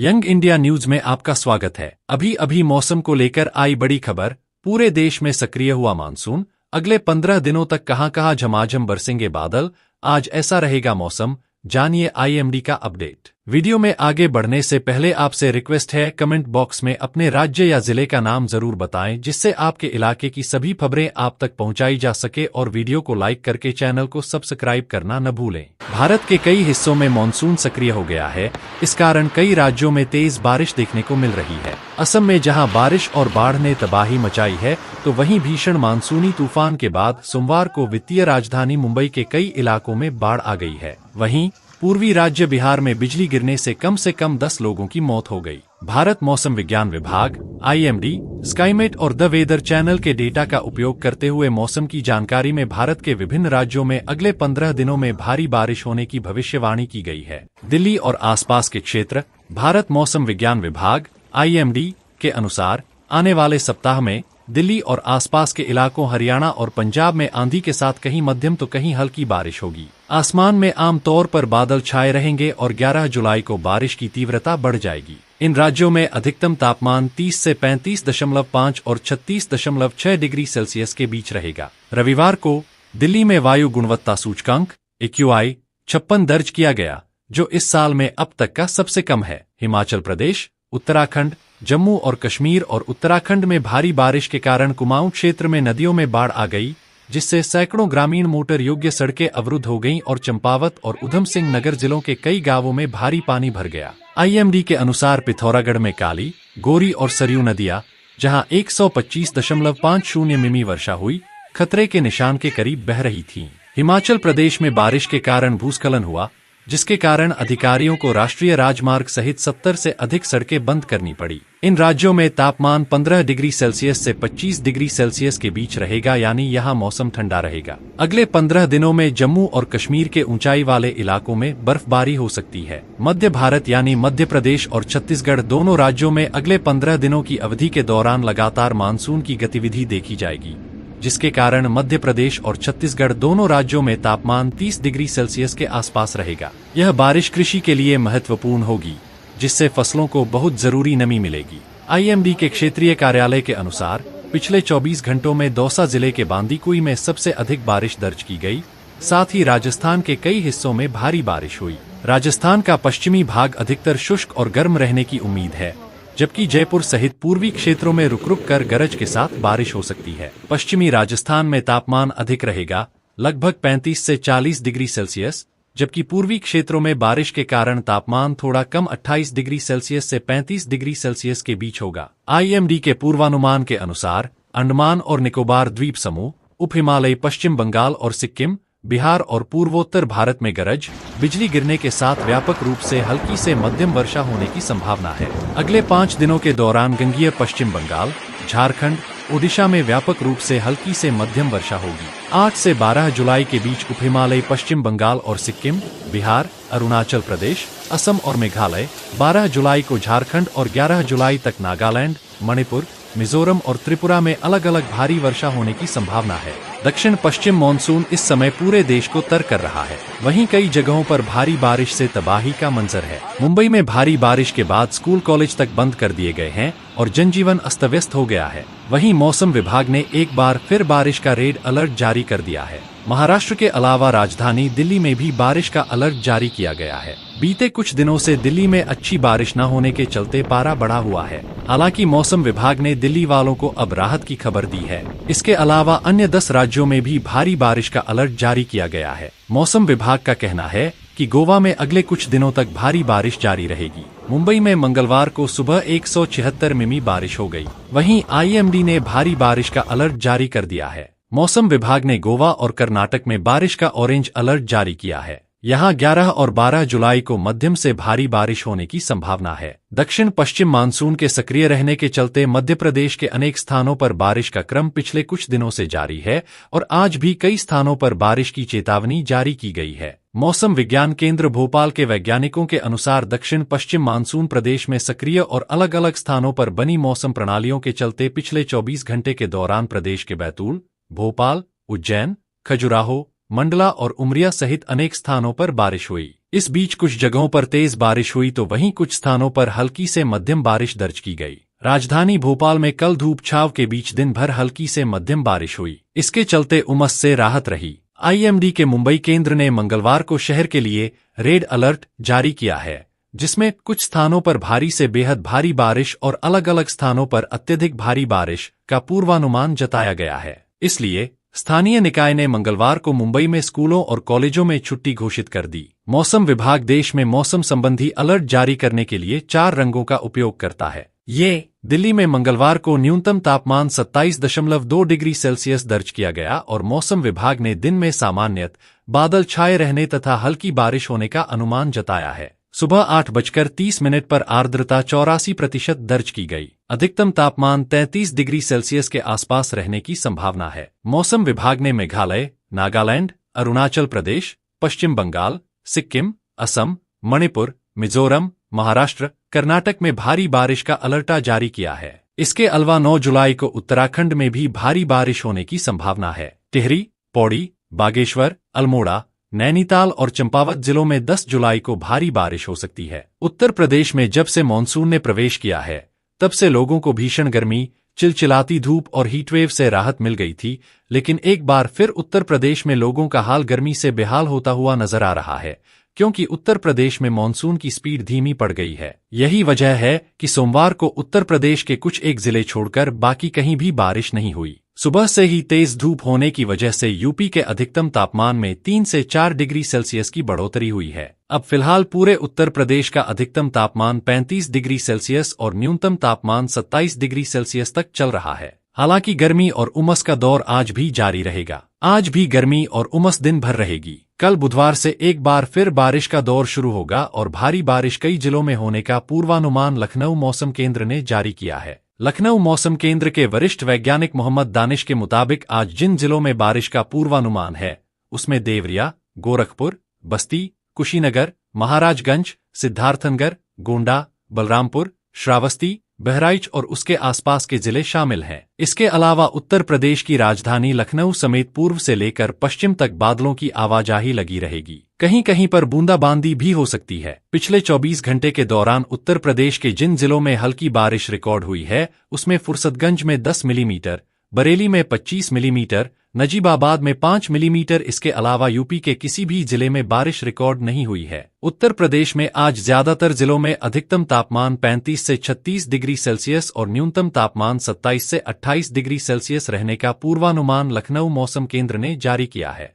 Young India news में आपका स्वागत है। अभी अभी मौसम को लेकर आई बड़ी खबर। पूरे देश में सक्रिय हुआ मानसून। अगले 15 दिनों तक कहां झमाझम बरसेंगे बादल। आज ऐसा रहेगा मौसम, जानिए आईएमडी का अपडेट। वीडियो में आगे बढ़ने से पहले आपसे रिक्वेस्ट है, कमेंट बॉक्स में अपने राज्य या जिले का नाम जरूर बताएं, जिससे आपके इलाके की सभी खबरें आप तक पहुंचाई जा सके, और वीडियो को लाइक करके चैनल को सब्सक्राइब करना न भूलें। भारत के कई हिस्सों में मानसून सक्रिय हो गया है। इस कारण कई राज्यों में तेज बारिश देखने को मिल रही है। असम में जहां बारिश और बाढ़ ने तबाही मचाई है, तो वहीं भीषण मानसूनी तूफान के बाद सोमवार को वित्तीय राजधानी मुंबई के कई इलाकों में बाढ़ आ गई है। वहीं पूर्वी राज्य बिहार में बिजली गिरने से कम 10 लोगों की मौत हो गई। भारत मौसम विज्ञान विभाग आईएमडी, स्काईमेट और द वेदर चैनल के डेटा का उपयोग करते हुए मौसम की जानकारी में भारत के विभिन्न राज्यों में अगले 15 दिनों में भारी बारिश होने की भविष्यवाणी की गई है। दिल्ली और आसपास के क्षेत्र। भारत मौसम विज्ञान विभाग आईएमडी के अनुसार आने वाले सप्ताह में दिल्ली और आसपास के इलाकों, हरियाणा और पंजाब में आंधी के साथ कहीं मध्यम तो कहीं हल्की बारिश होगी। आसमान में आमतौर पर बादल छाए रहेंगे और 11 जुलाई को बारिश की तीव्रता बढ़ जाएगी। इन राज्यों में अधिकतम तापमान 30 से 35.5 और 36.6 डिग्री सेल्सियस के बीच रहेगा। रविवार को दिल्ली में वायु गुणवत्ता सूचकांक AQI 56 दर्ज किया गया, जो इस साल में अब तक का सबसे कम है। हिमाचल प्रदेश, उत्तराखंड, जम्मू और कश्मीर और उत्तराखंड में भारी बारिश के कारण कुमाऊं क्षेत्र में नदियों में बाढ़ आ गई, जिससे सैकड़ों ग्रामीण मोटर योग्य सड़कें अवरुद्ध हो गईं और चंपावत और उधम सिंह नगर जिलों के कई गांवों में भारी पानी भर गया। आईएमडी के अनुसार पिथौरागढ़ में काली, गोरी और सरयू नदियां, जहां 125.50 मिमी वर्षा हुई, खतरे के निशान के करीब बह रही थीं। हिमाचल प्रदेश में बारिश के कारण भूस्खलन हुआ, जिसके कारण अधिकारियों को राष्ट्रीय राजमार्ग सहित 70 से अधिक सड़कें बंद करनी पड़ी। इन राज्यों में तापमान 15 डिग्री सेल्सियस से 25 डिग्री सेल्सियस के बीच रहेगा, यानी यहां मौसम ठंडा रहेगा। अगले 15 दिनों में जम्मू और कश्मीर के ऊंचाई वाले इलाकों में बर्फबारी हो सकती है। मध्य भारत यानी मध्य प्रदेश और छत्तीसगढ़ दोनों राज्यों में अगले 15 दिनों की अवधि के दौरान लगातार मानसून की गतिविधि देखी जाएगी, जिसके कारण मध्य प्रदेश और छत्तीसगढ़ दोनों राज्यों में तापमान 30 डिग्री सेल्सियस के आसपास रहेगा। यह बारिश कृषि के लिए महत्वपूर्ण होगी, जिससे फसलों को बहुत जरूरी नमी मिलेगी। आईएमडी के क्षेत्रीय कार्यालय के अनुसार पिछले 24 घंटों में दौसा जिले के बांदीकुई में सबसे अधिक बारिश दर्ज की गई। साथ ही राजस्थान के कई हिस्सों में भारी बारिश हुई। राजस्थान का पश्चिमी भाग अधिकतर शुष्क और गर्म रहने की उम्मीद है, जबकि जयपुर सहित पूर्वी क्षेत्रों में रुक-रुक कर गरज के साथ बारिश हो सकती है। पश्चिमी राजस्थान में तापमान अधिक रहेगा, लगभग 35 से 40 डिग्री सेल्सियस, जबकि पूर्वी क्षेत्रों में बारिश के कारण तापमान थोड़ा कम 28 डिग्री सेल्सियस से 35 डिग्री सेल्सियस के बीच होगा। आईएमडी के पूर्वानुमान के अनुसार अंडमान और निकोबार द्वीप समूह, उप हिमालयी पश्चिम बंगाल और सिक्किम, बिहार और पूर्वोत्तर भारत में गरज, बिजली गिरने के साथ व्यापक रूप से हल्की से मध्यम वर्षा होने की संभावना है। अगले 5 दिनों के दौरान गंगीय पश्चिम बंगाल, झारखंड, ओडिशा में व्यापक रूप से हल्की से मध्यम वर्षा होगी। 8 से 12 जुलाई के बीच उप हिमालयी पश्चिम बंगाल और सिक्किम, बिहार, अरुणाचल प्रदेश, असम और मेघालय, 12 जुलाई को झारखंड और 11 जुलाई तक नागालैंड, मणिपुर, मिजोरम और त्रिपुरा में अलग अलग भारी वर्षा होने की संभावना है। दक्षिण पश्चिम मानसून इस समय पूरे देश को तर कर रहा है। वहीं कई जगहों पर भारी बारिश से तबाही का मंजर है। मुंबई में भारी बारिश के बाद स्कूल कॉलेज तक बंद कर दिए गए हैं और जनजीवन अस्त व्यस्त हो गया है। वहीं मौसम विभाग ने एक बार फिर बारिश का रेड अलर्ट जारी कर दिया है। महाराष्ट्र के अलावा राजधानी दिल्ली में भी बारिश का अलर्ट जारी किया गया है। बीते कुछ दिनों से दिल्ली में अच्छी बारिश न होने के चलते पारा बढ़ा हुआ है। हालांकि मौसम विभाग ने दिल्ली वालों को अब राहत की खबर दी है। इसके अलावा अन्य 10 राज्यों में भी भारी बारिश का अलर्ट जारी किया गया है। मौसम विभाग का कहना है कि गोवा में अगले कुछ दिनों तक भारी बारिश जारी रहेगी। मुंबई में मंगलवार को सुबह 176 मिमी बारिश हो गई। वहीं आईएमडी ने भारी बारिश का अलर्ट जारी कर दिया है। मौसम विभाग ने गोवा और कर्नाटक में बारिश का ऑरेंज अलर्ट जारी किया है। यहां 11 और 12 जुलाई को मध्यम से भारी बारिश होने की संभावना है। दक्षिण पश्चिम मानसून के सक्रिय रहने के चलते मध्य प्रदेश के अनेक स्थानों पर बारिश का क्रम पिछले कुछ दिनों से जारी है और आज भी कई स्थानों पर बारिश की चेतावनी जारी की गई है। मौसम विज्ञान केंद्र भोपाल के वैज्ञानिकों के अनुसार दक्षिण पश्चिम मानसून प्रदेश में सक्रिय और अलग अलग स्थानों पर बनी मौसम प्रणालियों के चलते पिछले 24 घंटे के दौरान प्रदेश के बैतूल, भोपाल, उज्जैन, खजुराहो, मंडला और उमरिया सहित अनेक स्थानों पर बारिश हुई। इस बीच कुछ जगहों पर तेज बारिश हुई तो वहीं कुछ स्थानों पर हल्की से मध्यम बारिश दर्ज की गई। राजधानी भोपाल में कल धूप छांव के बीच दिन भर हल्की से मध्यम बारिश हुई। इसके चलते उमस से राहत रही। आईएमडी के मुंबई केंद्र ने मंगलवार को शहर के लिए रेड अलर्ट जारी किया है, जिसमें कुछ स्थानों पर भारी से बेहद भारी बारिश और अलग अलग स्थानों पर अत्यधिक भारी बारिश का पूर्वानुमान जताया गया है। इसलिए स्थानीय निकाय ने मंगलवार को मुंबई में स्कूलों और कॉलेजों में छुट्टी घोषित कर दी। मौसम विभाग देश में मौसम संबंधी अलर्ट जारी करने के लिए 4 रंगों का उपयोग करता है। ये दिल्ली में मंगलवार को न्यूनतम तापमान 27.2 डिग्री सेल्सियस दर्ज किया गया और मौसम विभाग ने दिन में सामान्यतः बादल छाए रहने तथा हल्की बारिश होने का अनुमान जताया है। सुबह 8:30 पर आर्द्रता 84% दर्ज की गई। अधिकतम तापमान 33 डिग्री सेल्सियस के आसपास रहने की संभावना है। मौसम विभाग ने मेघालय, नागालैंड, अरुणाचल प्रदेश, पश्चिम बंगाल, सिक्किम, असम, मणिपुर, मिजोरम, महाराष्ट्र, कर्नाटक में भारी बारिश का अलर्ट जारी किया है। इसके अलावा 9 जुलाई को उत्तराखंड में भी भारी बारिश होने की संभावना है। टिहरी, पौड़ी, बागेश्वर, अल्मोड़ा, नैनीताल और चंपावत जिलों में 10 जुलाई को भारी बारिश हो सकती है। उत्तर प्रदेश में जब से मानसून ने प्रवेश किया है, तब से लोगों को भीषण गर्मी, चिलचिलाती धूप और हीटवेव से राहत मिल गई थी, लेकिन एक बार फिर उत्तर प्रदेश में लोगों का हाल गर्मी से बेहाल होता हुआ नजर आ रहा है, क्योंकि उत्तर प्रदेश में मानसून की स्पीड धीमी पड़ गई है। यही वजह है कि सोमवार को उत्तर प्रदेश के कुछ एक जिले छोड़कर बाकी कहीं भी बारिश नहीं हुई। सुबह से ही तेज धूप होने की वजह से यूपी के अधिकतम तापमान में 3 से 4 डिग्री सेल्सियस की बढ़ोतरी हुई है। अब फिलहाल पूरे उत्तर प्रदेश का अधिकतम तापमान 35 डिग्री सेल्सियस और न्यूनतम तापमान 27 डिग्री सेल्सियस तक चल रहा है। हालांकि गर्मी और उमस का दौर आज भी जारी रहेगा। आज भी गर्मी और उमस दिन भर रहेगी। कल बुधवार से एक बार फिर बारिश का दौर शुरू होगा और भारी बारिश कई जिलों में होने का पूर्वानुमान लखनऊ मौसम केंद्र ने जारी किया है। लखनऊ मौसम केंद्र के वरिष्ठ वैज्ञानिक मोहम्मद दानिश के मुताबिक आज जिन जिलों में बारिश का पूर्वानुमान है, उसमें देवरिया, गोरखपुर, बस्ती, कुशीनगर, महाराजगंज, सिद्धार्थनगर, गोंडा, बलरामपुर, श्रावस्ती, बहराइच और उसके आसपास के जिले शामिल हैं। इसके अलावा उत्तर प्रदेश की राजधानी लखनऊ समेत पूर्व से लेकर पश्चिम तक बादलों की आवाजाही लगी रहेगी। कहीं कहीं पर बूंदाबांदी भी हो सकती है। पिछले 24 घंटे के दौरान उत्तर प्रदेश के जिन जिलों में हल्की बारिश रिकॉर्ड हुई है, उसमें फुर्सतगंज में 10 मिलीमीटर, बरेली में 25 मिलीमीटर, नजीबाबाद में 5 मिलीमीटर। इसके अलावा यूपी के किसी भी जिले में बारिश रिकॉर्ड नहीं हुई है। उत्तर प्रदेश में आज ज्यादातर जिलों में अधिकतम तापमान 35 से 36 डिग्री सेल्सियस और न्यूनतम तापमान 27 से 28 डिग्री सेल्सियस रहने का पूर्वानुमान लखनऊ मौसम केंद्र ने जारी किया है।